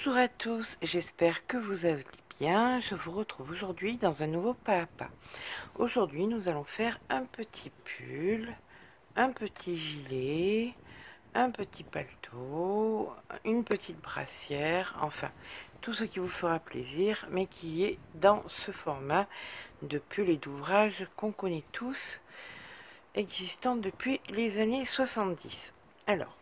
Bonjour à tous, j'espère que vous allez bien. Je vous retrouve aujourd'hui dans un nouveau pas à pas. Aujourd'hui, nous allons faire un petit pull, un petit gilet, un petit paletot, une petite brassière, enfin, tout ce qui vous fera plaisir, mais qui est dans ce format de pull et d'ouvrage qu'on connaît tous, existant depuis les années 70. Alors,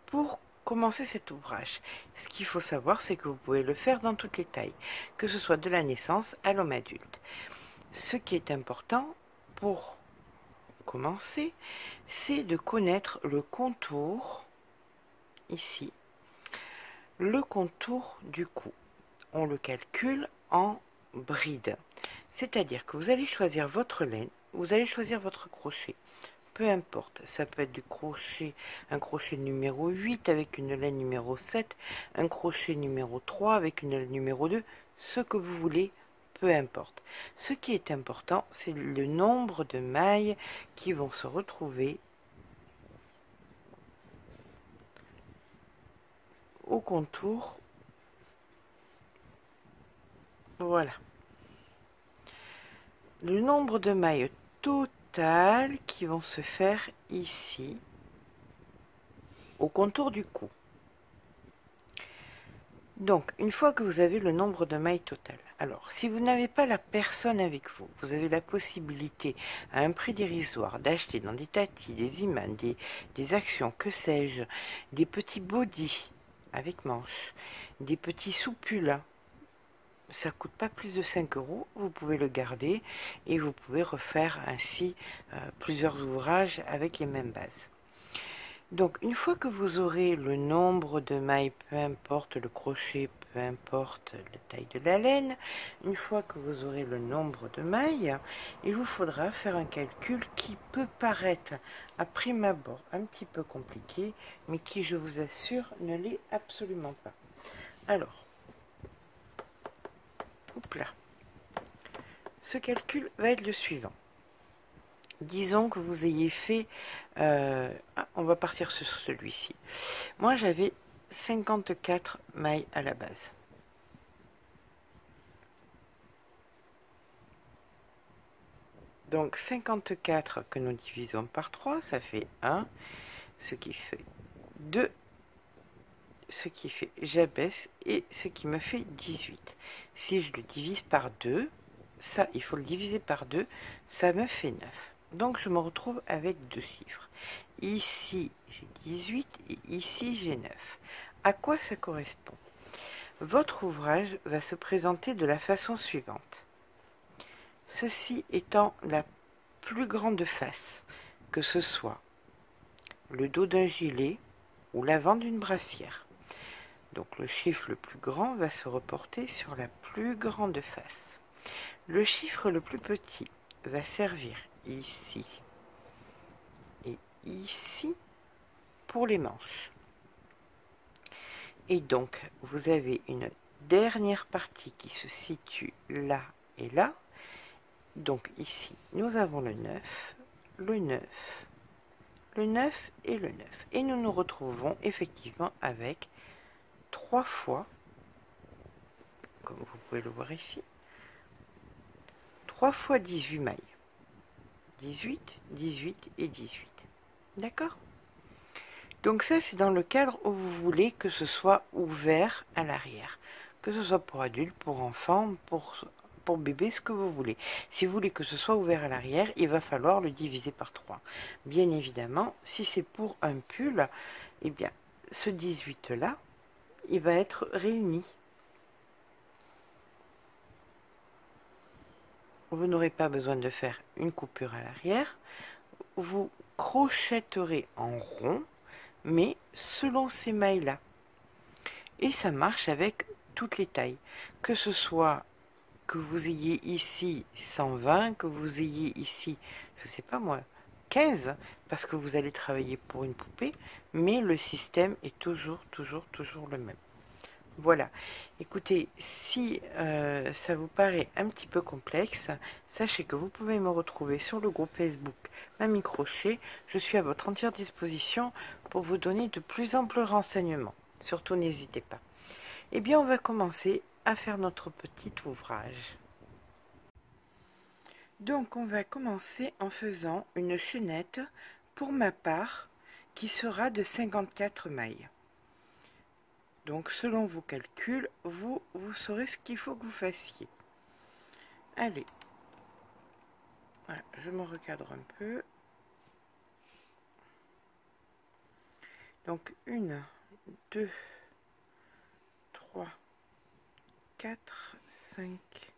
pour commencer cet ouvrage, ce qu'il faut savoir, c'est que vous pouvez le faire dans toutes les tailles, que ce soit de la naissance à l'homme adulte. Ce qui est important pour commencer, c'est de connaître le contour, ici, le contour du cou. On le calcule en bride, c'est-à-dire que vous allez choisir votre laine, vous allez choisir votre crochet. Peu importe, ça peut être du crochet, un crochet numéro 8 avec une laine numéro 7, un crochet numéro 3 avec une laine numéro 2, ce que vous voulez, peu importe. Ce qui est important, c'est le nombre de mailles qui vont se retrouver au contour. Voilà. Le nombre de mailles totales qui vont se faire ici, au contour du cou. Donc, une fois que vous avez le nombre de mailles totales, alors, si vous n'avez pas la personne avec vous, vous avez la possibilité, à un prix dérisoire, d'acheter dans des Tati, des Iman, des Actions, que sais-je, des petits bodys avec manches, des petits soupules. Ça ne coûte pas plus de 5 €, vous pouvez le garder et vous pouvez refaire ainsi plusieurs ouvrages avec les mêmes bases. Donc, une fois que vous aurez le nombre de mailles, peu importe le crochet, peu importe la taille de la laine, une fois que vous aurez le nombre de mailles, il vous faudra faire un calcul qui peut paraître à prime abord un petit peu compliqué, mais qui, je vous assure, ne l'est absolument pas. Alors, hop là. Ce calcul va être le suivant. Disons que vous ayez fait, on va partir sur celui-ci. Moi, j'avais 54 mailles à la base. Donc 54 que nous divisons par 3, ça fait 1, ce qui fait 2, ce qui fait, j'abaisse, et ce qui me fait 18. Si je le divise par 2, ça, il faut le diviser par 2, ça me fait 9. Donc je me retrouve avec deux chiffres. Ici, j'ai 18 et ici, j'ai 9. À quoi ça correspond? Votre ouvrage va se présenter de la façon suivante. Ceci étant la plus grande face, que ce soit le dos d'un gilet ou l'avant d'une brassière. Donc le chiffre le plus grand va se reporter sur la plus grande face. Le chiffre le plus petit va servir ici et ici pour les manches. Et donc, vous avez une dernière partie qui se situe là et là. Donc ici, nous avons le 9, le 9, le 9 et le 9. Et nous nous retrouvons effectivement avec 3 fois, comme vous pouvez le voir ici, 3 fois 18 mailles. 18, 18 et 18. D'accord? Donc ça, c'est dans le cadre où vous voulez que ce soit ouvert à l'arrière. Que ce soit pour adultes, pour enfants, pour bébé, ce que vous voulez. Si vous voulez que ce soit ouvert à l'arrière, il va falloir le diviser par 3. Bien évidemment, si c'est pour un pull, eh bien, ce 18-là, il va être réuni. Vous n'aurez pas besoin de faire une coupure à l'arrière. Vous crochetterez en rond, mais selon ces mailles-là. Et ça marche avec toutes les tailles. Que ce soit que vous ayez ici 120, que vous ayez ici, je ne sais pas moi, 15, parce que vous allez travailler pour une poupée, mais le système est toujours le même. Voilà, écoutez, si ça vous paraît un petit peu complexe, sachez que vous pouvez me retrouver sur le groupe Facebook Mamie Crochet. Je suis à votre entière disposition pour vous donner de plus amples renseignements. Surtout, n'hésitez pas. Eh bien, on va commencer à faire notre petit ouvrage. Donc, on va commencer en faisant une chaînette pour ma part qui sera de 54 mailles. Donc, selon vos calculs, vous saurez ce qu'il faut que vous fassiez. Allez, voilà, je me recadre un peu. Donc, 1, 2, 3, 4, 5, 6,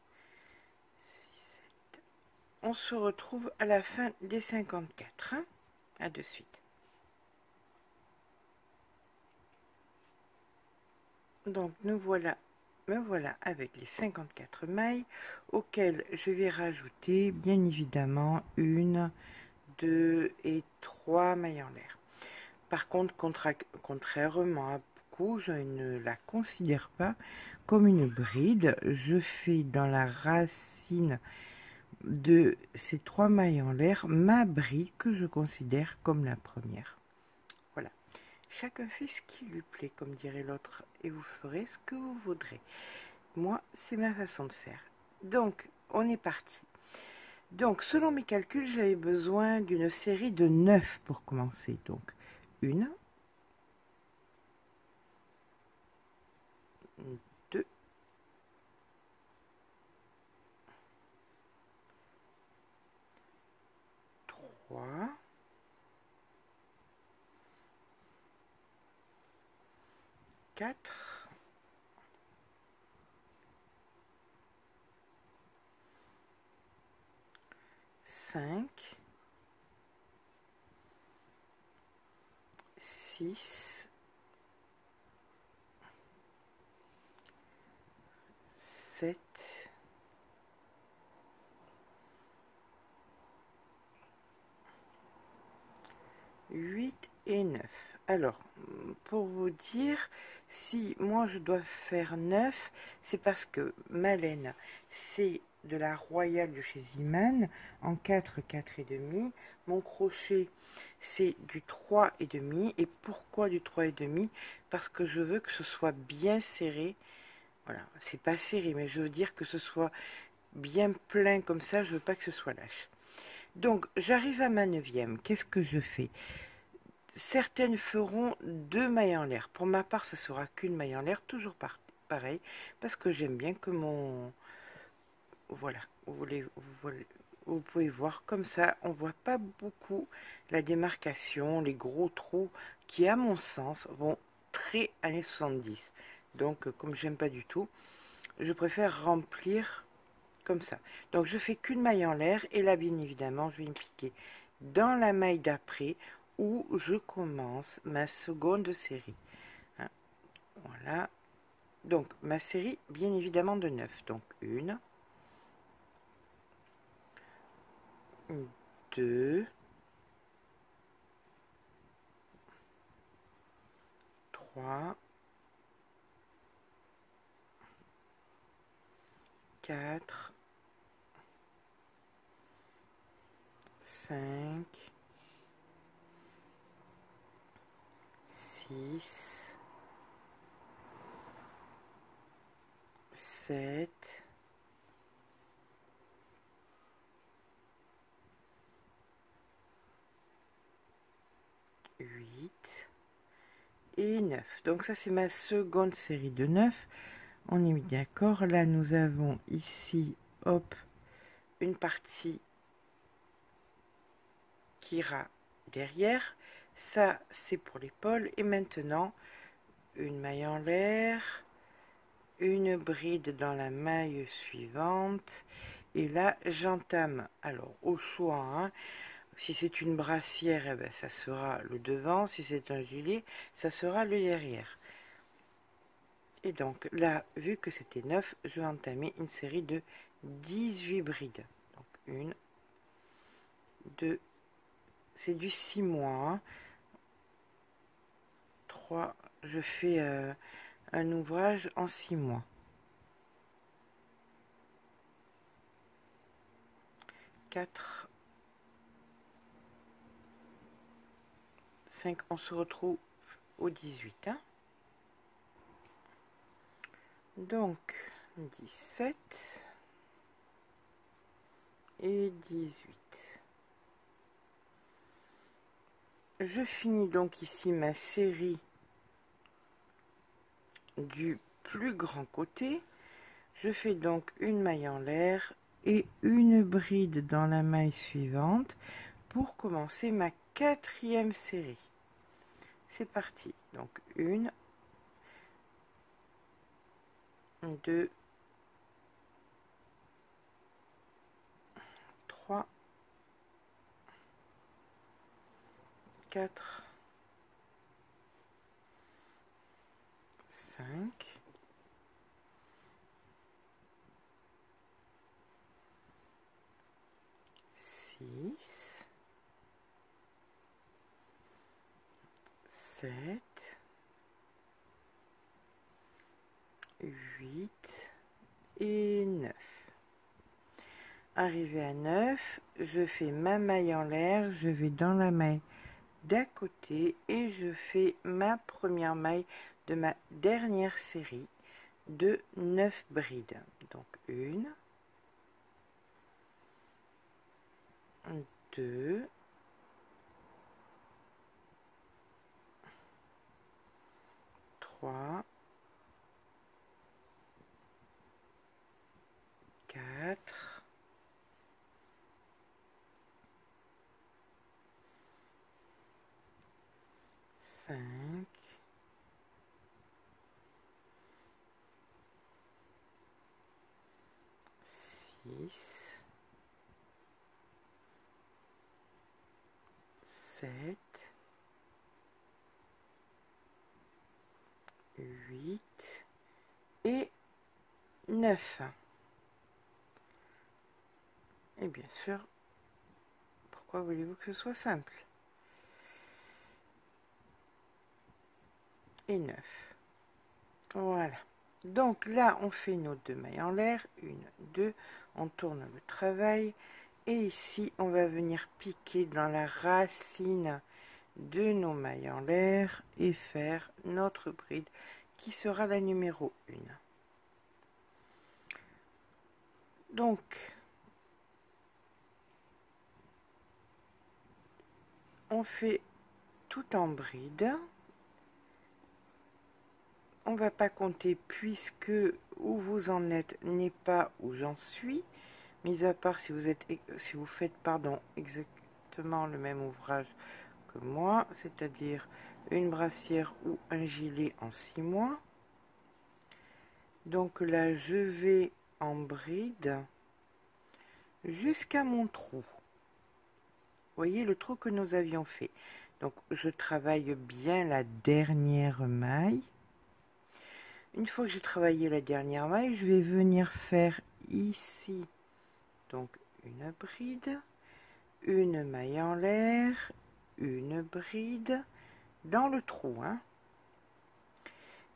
7. On se retrouve à la fin des 54. Hein. À de suite. Donc, me voilà avec les 54 mailles auxquelles je vais rajouter bien évidemment 1, 2 et 3 mailles en l'air. Par contre, contrairement à beaucoup, je ne la considère pas comme une bride. Je fais dans la racine de ces 3 mailles en l'air ma bride que je considère comme la première. Voilà. Chacun fait ce qui lui plaît, comme dirait l'autre, et vous ferez ce que vous voudrez. Moi, c'est ma façon de faire. Donc, on est parti. Donc, selon mes calculs, j'avais besoin d'une série de 9 pour commencer. Donc, 1, 2, 3, 4, 5, 6, 7, 8 et 9. Alors, pour vous dire, si moi je dois faire 9, c'est parce que ma laine, c'est de la Royale de chez Ziman en 4, 4 et demi. Mon crochet, c'est du 3 et demi. Et pourquoi du 3 et demi? Parce que je veux que ce soit bien serré. Voilà, c'est pas serré, mais je veux dire que ce soit bien plein comme ça. Je veux pas que ce soit lâche. Donc, j'arrive à ma 9e. Qu'est-ce que je fais? Certaines feront 2 mailles en l'air. Pour ma part, ça sera qu'une maille en l'air, toujours pareil, parce que j'aime bien que mon... Voilà, vous pouvez voir comme ça, on voit pas beaucoup la démarcation, les gros trous qui, à mon sens, vont très années 70. Donc, comme j'aime pas du tout, je préfère remplir comme ça. Donc, je fais qu'une maille en l'air, et là, bien évidemment, je vais me piquer dans la maille d'après où je commence ma seconde série. Hein, voilà. Donc, ma série, bien évidemment, de 9. Donc, 1, 2, 3, 4, 5, 6, 7, 8 et 9. Donc ça, c'est ma seconde série de 9. On est mis d'accord. Là, nous avons ici, hop, une partie qui ira derrière. Ça, c'est pour l'épaule. Et maintenant, une maille en l'air, une bride dans la maille suivante. Et là, j'entame, alors au choix, hein, si c'est une brassière, eh ben, ça sera le devant. Si c'est un gilet, ça sera le derrière. Et donc là, vu que c'était 9, je vais entamer une série de 18 brides. Donc 1, 2, c'est du 6 mois. Hein. 3, je fais un ouvrage en 6 mois. 4, 5, on se retrouve au 18. Hein. Donc 17 et 18. Je finis donc ici ma série du plus grand côté. Je fais donc une maille en l'air et une bride dans la maille suivante pour commencer ma quatrième série. C'est parti. Donc 1, 2, 3, 4, 5, 6, 7, 8 et 9. Arrivé à 9, je fais ma maille en l'air, je vais dans la maille d'à côté et je fais ma première maille de ma dernière série de 9 brides. Donc 1, 2, 3, 4, 5, 6, 7, 8 et 9. Et bien sûr, pourquoi voulez-vous que ce soit simple? Et 9. Voilà. Donc là, on fait nos 2 mailles en l'air. 1, 2. On tourne le travail. Et ici, on va venir piquer dans la racine de nos mailles en l'air et faire notre bride qui sera la numéro 1. Donc, on fait tout en bride. On va pas compter puisque où vous en êtes n'est pas où j'en suis, mis à part si vous faites exactement le même ouvrage que moi, c'est-à-dire une brassière ou un gilet en 6 mois. Donc là, je vais en bride jusqu'à mon trou. Vous voyez le trou que nous avions fait. Donc je travaille bien la dernière maille. Une fois que j'ai travaillé la dernière maille, je vais venir faire ici donc une bride, une maille en l'air, une bride dans le trou.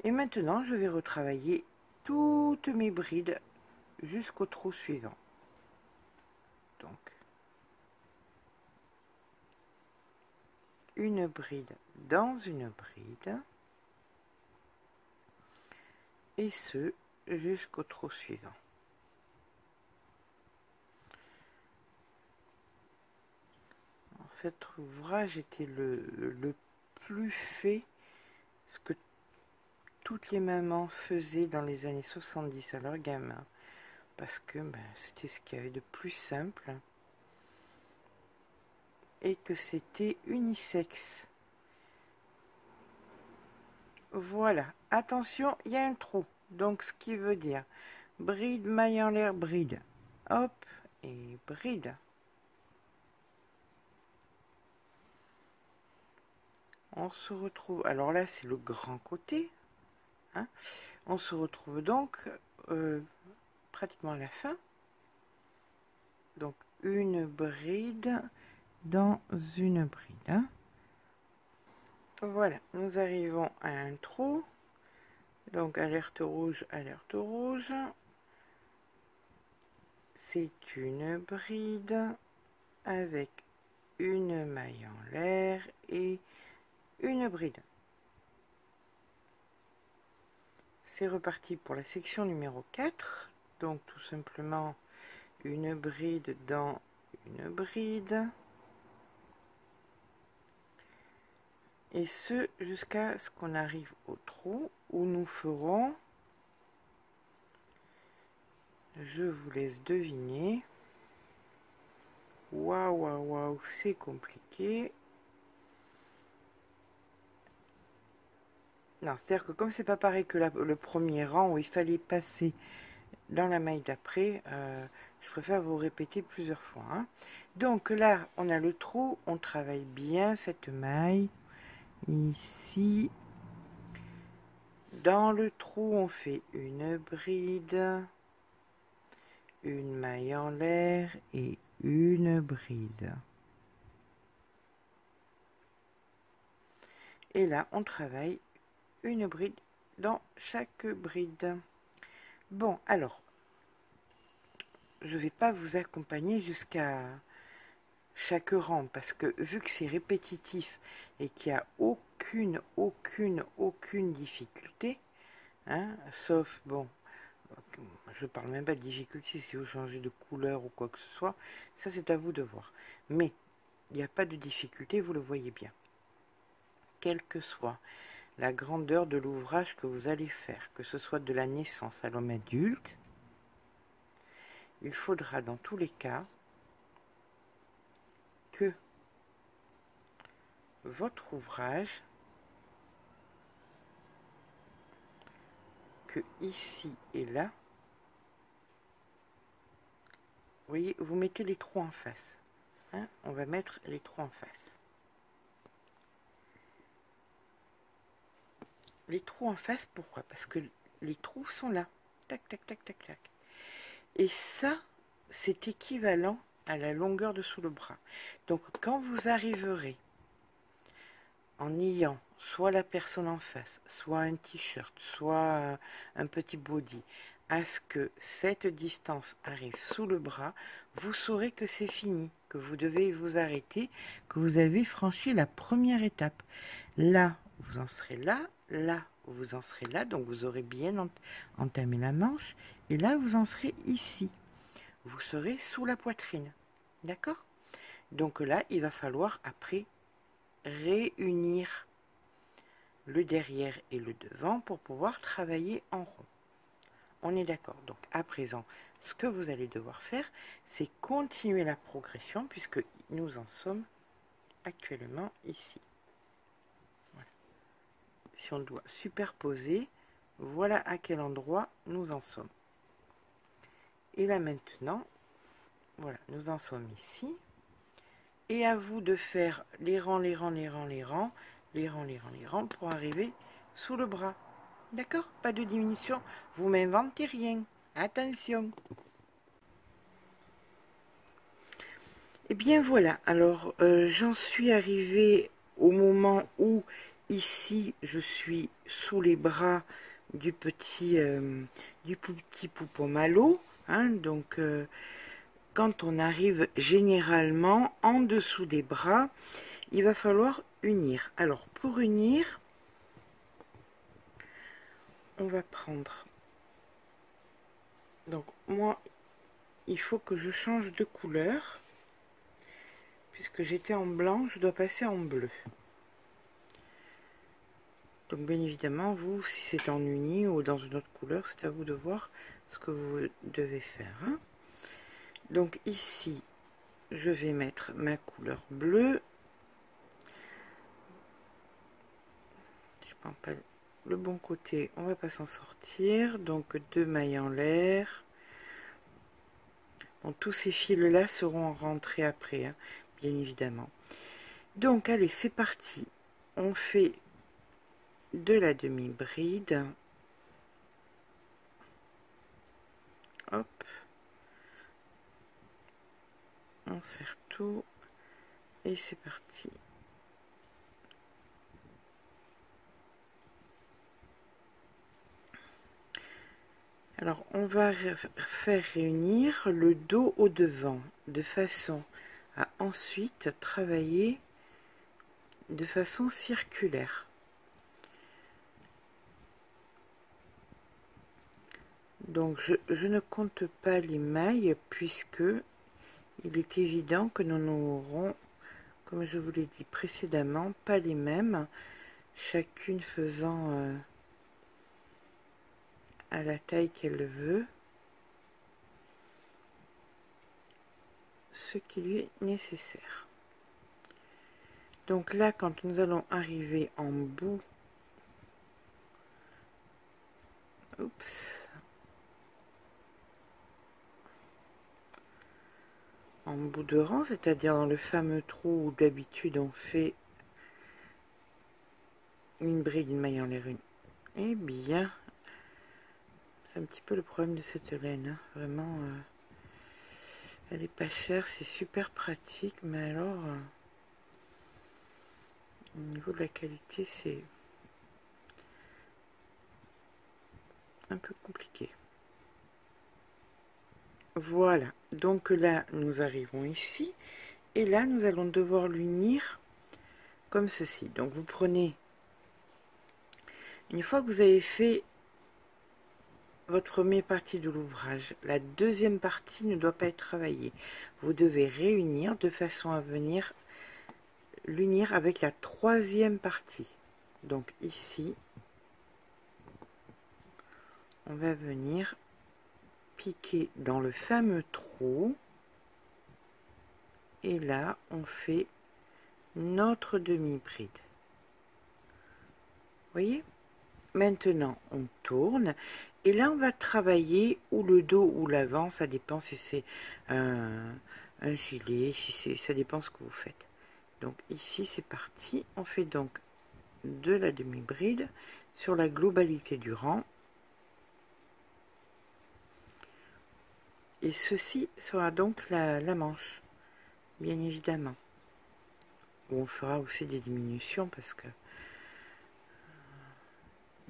Et maintenant, je vais retravailler toutes mes brides jusqu'au trou suivant. Donc, une bride dans une bride. Et ce, jusqu'au trou suivant. Alors, cet ouvrage était le plus fait, ce que toutes les mamans faisaient dans les années 70 à leurs gamins, parce que c'était ce qu'il y avait de plus simple et que c'était unisexe. Voilà, attention, il y a un trou, donc ce qui veut dire bride, maille en l'air, bride, hop, et bride. On se retrouve, alors là c'est le grand côté, on se retrouve donc pratiquement à la fin. Donc une bride dans une bride. Voilà, nous arrivons à un trou. Donc alerte rouge, alerte rouge. C'est une bride avec une maille en l'air et une bride. c'est reparti pour la section numéro 4. Donc tout simplement une bride dans une bride. Et ce jusqu'à ce qu'on arrive au trou où nous ferons, je vous laisse deviner. Waouh, waouh, waouh, c'est compliqué. Non, c'est-à-dire que comme c'est pas pareil que le premier rang où il fallait passer dans la maille d'après, je préfère vous répéter plusieurs fois. Hein. Donc là, on a le trou, on travaille bien cette maille. Ici, dans le trou, on fait une bride, une maille en l'air et une bride. Et là, on travaille une bride dans chaque bride. Bon, alors, je ne vais pas vous accompagner jusqu'à chaque rang parce que vu que c'est répétitif et qu'il n'y a aucune difficulté, hein, sauf, bon, je parle même pas de difficulté si vous changez de couleur ou quoi que ce soit, ça c'est à vous de voir. Mais il n'y a pas de difficulté, vous le voyez bien. Quelle que soit la grandeur de l'ouvrage que vous allez faire, que ce soit de la naissance à l'homme adulte, il faudra dans tous les cas que votre ouvrage, que ici et là, vous voyez, vous mettez les trous en face. Hein, on va mettre les trous en face. Les trous en face, pourquoi? Parce que les trous sont là. Tac, tac, tac, tac, tac. Et ça, c'est équivalent à la longueur de sous le bras. Donc, quand vous arriverez en ayant soit la personne en face, soit un t-shirt, soit un petit body, à ce que cette distance arrive sous le bras, vous saurez que c'est fini, que vous devez vous arrêter, que vous avez franchi la première étape. Là, vous en serez là, là, vous en serez là, donc vous aurez bien entamé la manche, et là, vous en serez ici. Vous serez sous la poitrine, d'accord? Donc là, il va falloir après réunir le derrière et le devant pour pouvoir travailler en rond. On est d'accord. Donc à présent, ce que vous allez devoir faire, c'est continuer la progression puisque nous en sommes actuellement ici. Voilà. Si on doit superposer, voilà à quel endroit nous en sommes. Et là maintenant, voilà, nous en sommes ici. Et à vous de faire les rangs, les rangs, les rangs, les rangs, les rangs, les rangs, les rangs pour arriver sous le bras. D'accord? Pas de diminution. Vous m'inventez rien. Attention. Et bien voilà. Alors, j'en suis arrivée au moment où, ici, je suis sous les bras du petit poupon malo. Hein, donc, quand on arrive généralement en dessous des bras, il va falloir unir. Alors, pour unir, on va prendre... Donc, moi, il faut que je change de couleur. Puisque j'étais en blanc, je dois passer en bleu. Donc, bien évidemment, vous, si c'est en uni ou dans une autre couleur, c'est à vous de voir ce que vous devez faire. Hein. Donc, ici, je vais mettre ma couleur bleue. Je prends pas le bon côté, on va pas s'en sortir. Donc 2 mailles en l'air. Bon, tous ces fils là seront rentrés après, hein, bien évidemment. Donc allez, c'est parti. On fait de la demi-bride. Hop. On serre tout. Et c'est parti. Alors, on va faire réunir le dos au devant, de façon à ensuite travailler de façon circulaire. Donc je ne compte pas les mailles puisque il est évident que nous n'aurons, comme je vous l'ai dit précédemment, pas les mêmes, chacune faisant à la taille qu'elle veut ce qui lui est nécessaire. Donc là, quand nous allons arriver en bout, en bout de rang, c'est-à-dire dans le fameux trou où d'habitude on fait une bride, une maille en l'air, une. Eh bien, c'est un petit peu le problème de cette laine, hein. Vraiment, elle est pas chère, c'est super pratique, mais alors, au niveau de la qualité, c'est un peu compliqué. Voilà, donc là, nous arrivons ici, et là, nous allons devoir l'unir comme ceci. Donc, vous prenez, une fois que vous avez fait votre première partie de l'ouvrage, la deuxième partie ne doit pas être travaillée. Vous devez réunir de façon à venir l'unir avec la troisième partie. Donc ici, on va venir piquer dans le fameux trou. Et là, on fait notre demi-bride. Voyez? Maintenant, on tourne. Et là, on va travailler ou le dos ou l'avant. Ça dépend si c'est un gilet, si ça dépend ce que vous faites. Donc ici, c'est parti. On fait donc de la demi-bride sur la globalité du rang. Et ceci sera donc la manche, bien évidemment. On fera aussi des diminutions parce que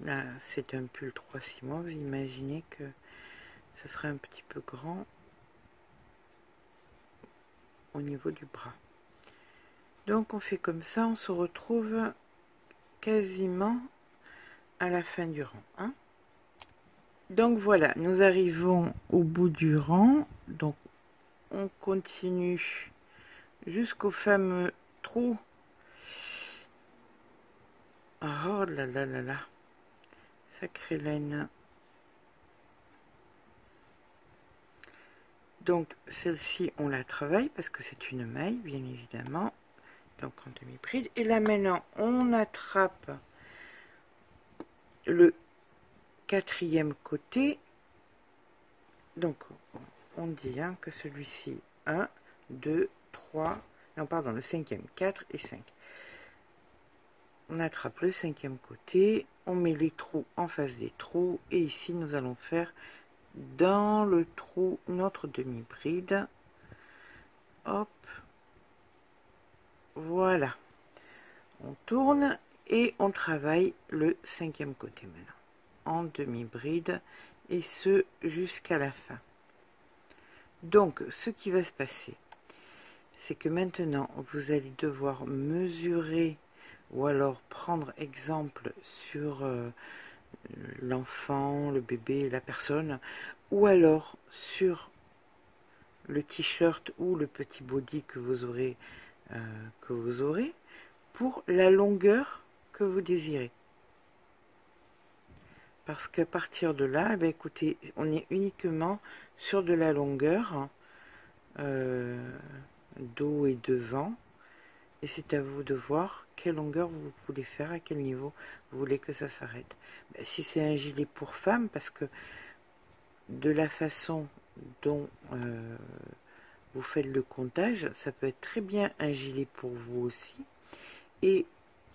là, c'est un pull 3-6 mois. Vous imaginez que ça sera un petit peu grand au niveau du bras. Donc on fait comme ça, on se retrouve quasiment à la fin du rang, hein. Donc voilà, nous arrivons au bout du rang. Donc on continue jusqu'au fameux trou. Oh là là là là, sacrée laine. Donc celle-ci on la travaille parce que c'est une maille, bien évidemment. Donc en demi-bride. Et là maintenant on attrape le quatrième côté. Donc on dit hein, que celui-ci 1, 2, 3, non pardon, le cinquième, 4 et 5. On attrape le cinquième côté, on met les trous en face des trous et ici nous allons faire dans le trou notre demi-bride. Hop, voilà. On tourne et on travaille le cinquième côté maintenant en demi-bride et ce jusqu'à la fin. Donc ce qui va se passer, c'est que maintenant vous allez devoir mesurer ou alors prendre exemple sur l'enfant, le bébé, la personne, ou alors sur le t-shirt ou le petit body que vous aurez pour la longueur que vous désirez. Parce qu'à partir de là, eh bien, écoutez, on est uniquement sur de la longueur dos et devant. Et c'est à vous de voir quelle longueur vous voulez faire, à quel niveau vous voulez que ça s'arrête. Ben, si c'est un gilet pour femme, parce que de la façon dont vous faites le comptage, ça peut être très bien un gilet pour vous aussi. Et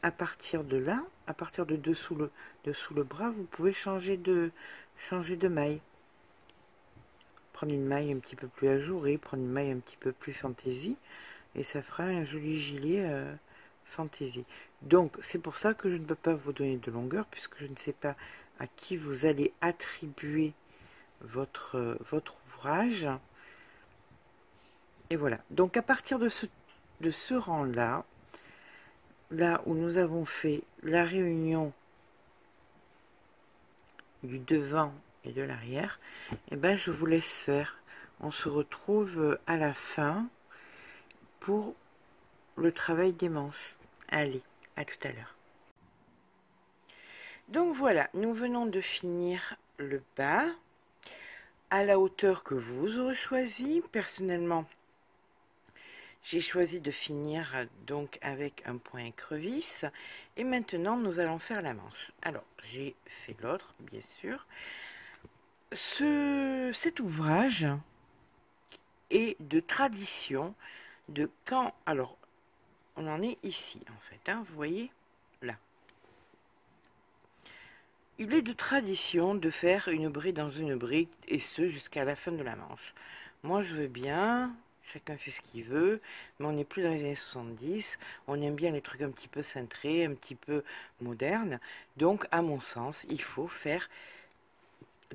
à partir de là, à partir de dessous le bras, vous pouvez changer de maille. Prendre une maille un petit peu plus ajourée, prendre une maille un petit peu plus fantaisie, et ça fera un joli gilet fantaisie. Donc c'est pour ça que je ne peux pas vous donner de longueur, puisque je ne sais pas à qui vous allez attribuer votre ouvrage. Et voilà, donc à partir de ce rang là, là où nous avons fait la réunion du devant et de l'arrière, et ben je vous laisse faire. On se retrouve à la fin pour le travail des manches. Allez, à tout à l'heure. Donc voilà, nous venons de finir le bas à la hauteur que vous aurez choisi. Personnellement, j'ai choisi de finir donc avec un point écrevisse. Et maintenant, nous allons faire la manche. Alors, j'ai fait l'autre, bien sûr. Cet ouvrage est de tradition de quand... Alors, on en est ici, en fait. Hein, vous voyez, là. Il est de tradition de faire une bride dans une bride, et ce, jusqu'à la fin de la manche. Moi, je veux bien... Chacun fait ce qu'il veut, mais on n'est plus dans les années 70. On aime bien les trucs un petit peu cintrés, un petit peu modernes. Donc, à mon sens, il faut faire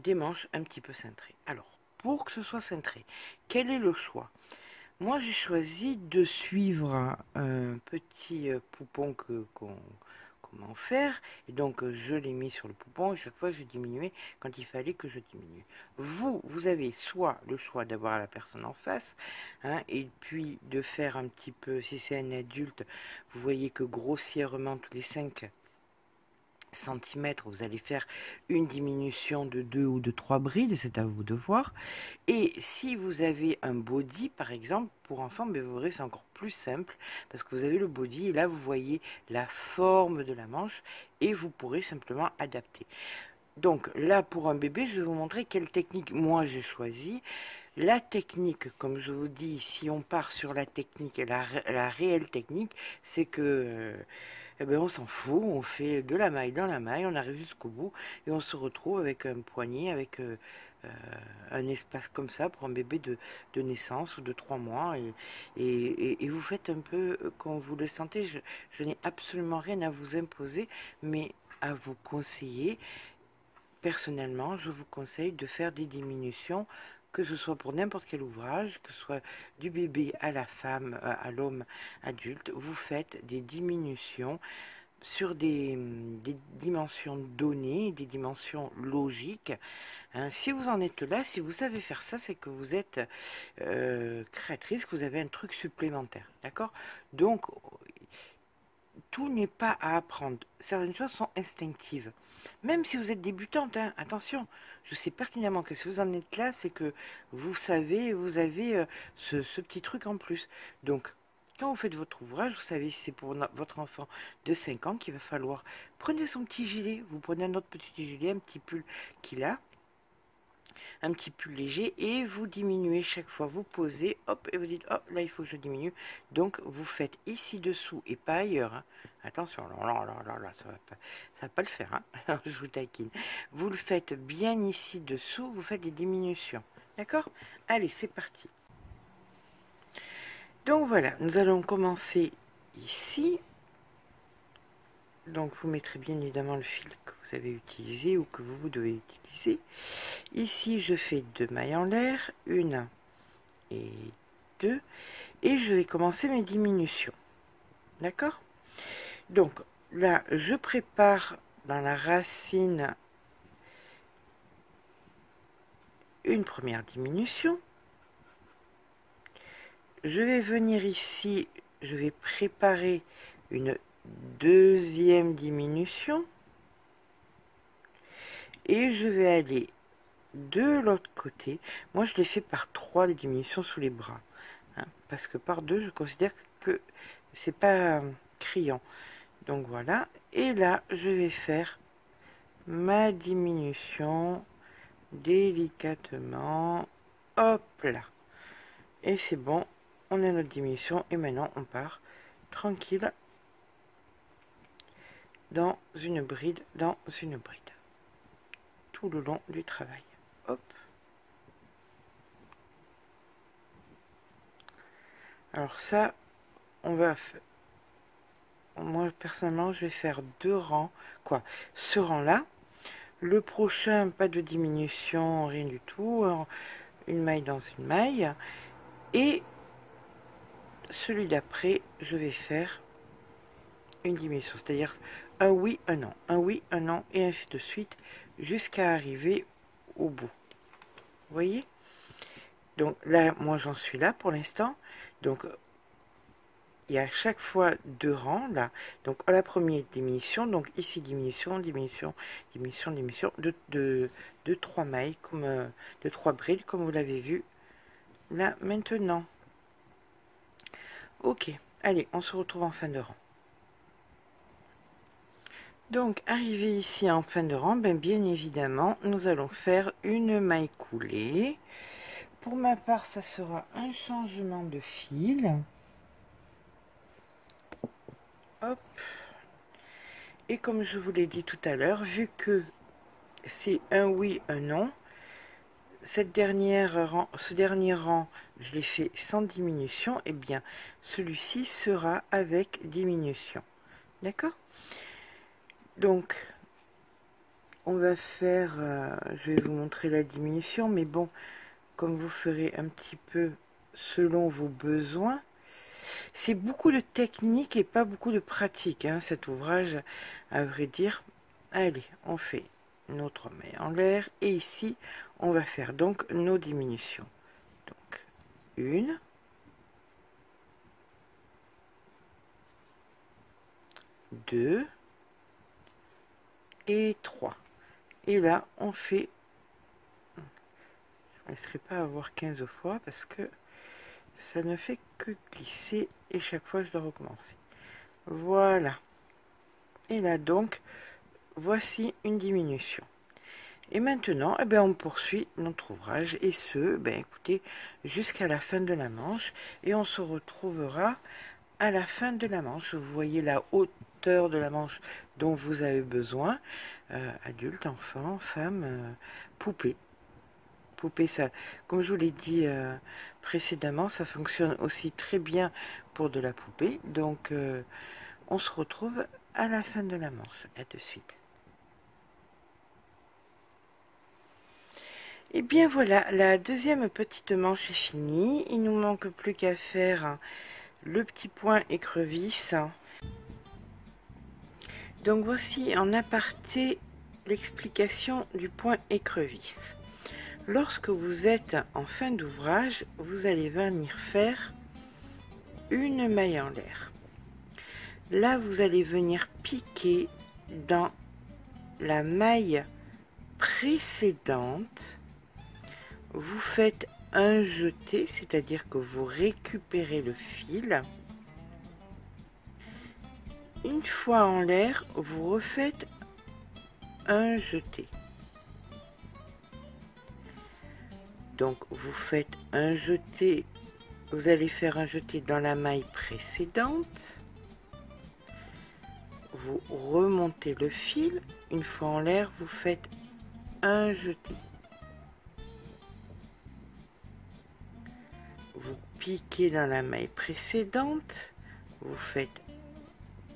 des manches un petit peu cintrées. Alors, pour que ce soit cintré, quel est le choix? Moi, j'ai choisi de suivre un petit poupon comment faire. Et donc, je l'ai mis sur le poupon et chaque fois, je diminuais quand il fallait que je diminue. Vous avez soit le choix d'avoir la personne en face, hein, et puis de faire un petit peu, si c'est un adulte, vous voyez que grossièrement, tous les 5 centimètres, vous allez faire une diminution de 2 ou de 3 brides, c'est à vous de voir. Et si vous avez un body, par exemple, pour enfants, mais vous verrez, c'est encore plus simple, parce que vous avez le body, et là, vous voyez la forme de la manche, et vous pourrez simplement adapter. Donc là, pour un bébé, je vais vous montrer quelle technique moi j'ai choisi. La technique, comme je vous dis, si on part sur la technique, la réelle technique, c'est que... eh ben on s'en fout, on fait de la maille dans la maille, on arrive jusqu'au bout et on se retrouve avec un poignet, avec un espace comme ça pour un bébé de naissance ou de 3 mois. Et vous faites un peu quand vous le sentez. Je n'ai absolument rien à vous imposer, mais à vous conseiller. Personnellement, je vous conseille de faire des diminutions, que ce soit pour n'importe quel ouvrage, que ce soit du bébé à la femme, à l'homme adulte. Vous faites des diminutions sur des dimensions données, des dimensions logiques. Hein. Si vous en êtes là, si vous savez faire ça, c'est que vous êtes créatrice, que vous avez un truc supplémentaire. D'accord? Donc, tout n'est pas à apprendre. Certaines choses sont instinctives. Même si vous êtes débutante, hein, attention, je sais pertinemment que si vous en êtes là, c'est que vous savez, vous avez ce petit truc en plus. Donc, quand vous faites votre ouvrage, vous savez si c'est pour votre enfant de 5 ans qu'il va falloir. Prenez son petit gilet, vous prenez un autre petit gilet, un petit pull qu'il a, un petit pull léger, et vous diminuez chaque fois, vous posez, hop, et vous dites, hop, là il faut que je diminue. Donc vous faites ici dessous et pas ailleurs, hein. Attention, là, ça va pas le faire, hein. Alors, je vous taquine. Vous le faites bien ici dessous, vous faites des diminutions, d'accord? Allez, c'est parti. Donc voilà, nous allons commencer ici. Donc vous mettrez bien évidemment le fil que vous avez utilisé ou que vous devez utiliser. Ici, je fais 2 mailles en l'air, 1 et 2, et je vais commencer mes diminutions. D'accord? Donc là, je prépare dans la racine une première diminution. Je vais venir ici, je vais préparer une deuxième diminution. Et je vais aller de l'autre côté. Moi, je l'ai fait par 3 les diminutions sous les bras. Hein, parce que par 2, je considère que c'est pas criant. Donc voilà. Et là, je vais faire ma diminution délicatement. Hop là. Et c'est bon. On a notre diminution. Et maintenant, on part tranquille dans une bride, tout le long du travail. Hop. Alors ça, on va faire... Moi, personnellement, je vais faire 2 rangs. Quoi? Ce rang-là. Le prochain, pas de diminution, rien du tout. Une maille dans une maille. Et celui d'après, je vais faire une diminution. C'est-à-dire un oui, un non. Un oui, un non, et ainsi de suite, jusqu'à arriver au bout. Vous voyez? Donc là, moi j'en suis là pour l'instant. Donc il y a à chaque fois 2 rangs là. Donc à la première diminution, donc ici diminution, diminution, diminution, diminution de 3 mailles, comme de 3 brides, comme vous l'avez vu là maintenant. Ok, allez, on se retrouve en fin de rang. Donc arrivé ici en fin de rang, bien évidemment, nous allons faire une maille coulée. Pour ma part, ça sera un changement de fil. Hop. Et comme je vous l'ai dit tout à l'heure, vu que c'est un oui, un non, ce dernier rang, je l'ai fait sans diminution, et bien celui-ci sera avec diminution. D'accord? Donc, on va faire, je vais vous montrer la diminution, mais bon, comme vous ferez un petit peu selon vos besoins, c'est beaucoup de technique et pas beaucoup de pratique, hein, cet ouvrage, à vrai dire. Allez, on fait notre maille en l'air, et ici, on va faire donc nos diminutions. Donc, 1, 2 et 3. Et là, on fait, je ne laisserai pas avoir 15 fois parce que ça ne fait que glisser et chaque fois je dois recommencer. Voilà. Et là donc, voici une diminution. Et maintenant, on poursuit notre ouvrage, et ce, écoutez, jusqu'à la fin de la manche, et on se retrouvera à la fin de la manche. Vous voyez la hauteur de la manche dont vous avez besoin, adulte, enfant, femme, poupée. Poupée, ça, comme je vous l'ai dit précédemment, ça fonctionne aussi très bien pour de la poupée. Donc, on se retrouve à la fin de la manche. À de suite. Et bien voilà, la deuxième petite manche est finie. Il nous manque plus qu'à faire le petit point écrevisse. Donc voici en aparté l'explication du point écrevisse. Lorsque vous êtes en fin d'ouvrage, vous allez venir faire une maille en l'air. Là, vous allez venir piquer dans la maille précédente. Vous faites un jeté, c'est-à-dire que vous récupérez le fil. Une fois en l'air, vous refaites un jeté. Donc vous faites un jeté, vous allez faire un jeté dans la maille précédente. Vous remontez le fil. Une fois en l'air, vous faites un jeté. Vous piquez dans la maille précédente, vous faites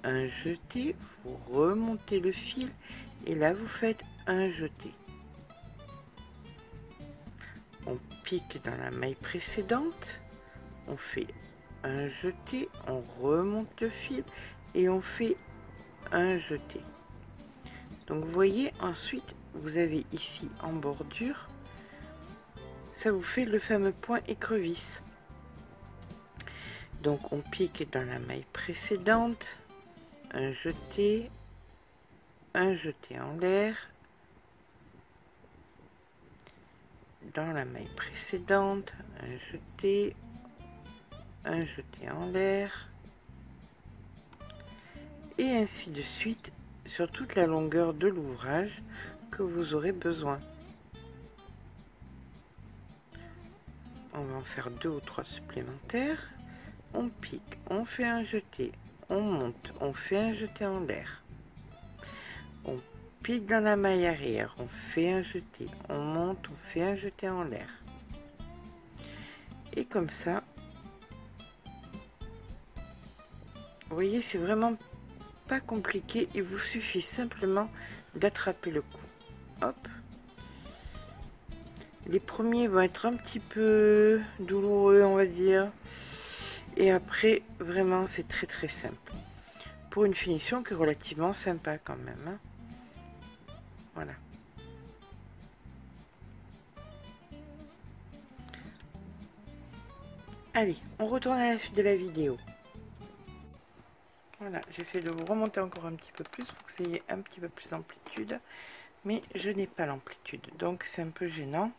un jeté, vous remontez le fil et là vous faites un jeté. On pique dans la maille précédente, on fait un jeté, on remonte le fil et on fait un jeté. Donc vous voyez, ensuite vous avez ici en bordure, ça vous fait le fameux point écrevisse. Donc on pique dans la maille précédente, un jeté en l'air, dans la maille précédente, un jeté en l'air, et ainsi de suite sur toute la longueur de l'ouvrage que vous aurez besoin. On va en faire 2 ou 3 supplémentaires. On pique, on fait un jeté, on monte, on fait un jeté en l'air, on pique dans la maille arrière, on fait un jeté, on monte, on fait un jeté en l'air, et comme ça, vous voyez, c'est vraiment pas compliqué, il vous suffit simplement d'attraper le coup. Hop, les premiers vont être un petit peu douloureux, on va dire. Et après, vraiment, c'est très très simple. Pour une finition qui est relativement sympa quand même. Hein. Voilà. Allez, on retourne à la suite de la vidéo. Voilà, j'essaie de vous remonter encore un petit peu plus pour que vous ayez un petit peu plus d'amplitude. Mais je n'ai pas l'amplitude, donc c'est un peu gênant.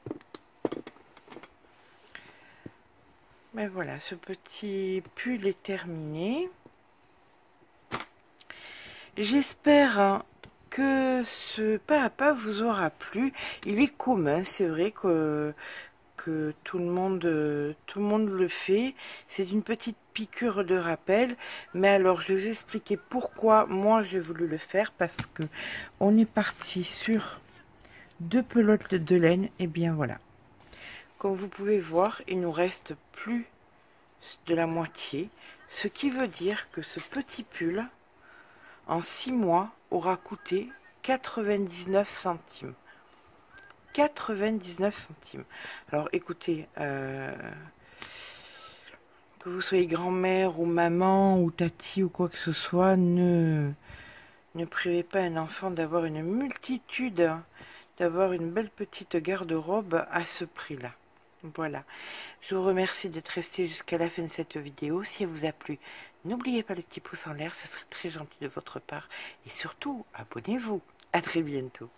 Mais voilà, ce petit pull est terminé. J'espère hein, que ce pas à pas vous aura plu. Il est commun, c'est vrai que tout le monde le fait. C'est une petite piqûre de rappel. Mais alors, je vais vous expliquer pourquoi moi j'ai voulu le faire. Parce que on est parti sur 2 pelotes de laine. Et bien voilà. Comme vous pouvez voir, il nous reste plus de la moitié. Ce qui veut dire que ce petit pull, en 6 mois, aura coûté 99 centimes. 99 centimes. Alors écoutez, que vous soyez grand-mère ou maman ou tati ou quoi que ce soit, ne privez pas un enfant d'avoir une multitude, d'avoir une belle petite garde-robe à ce prix-là. Voilà. Je vous remercie d'être resté jusqu'à la fin de cette vidéo. Si elle vous a plu, n'oubliez pas le petit pouce en l'air, ça serait très gentil de votre part. Et surtout, abonnez-vous. À très bientôt.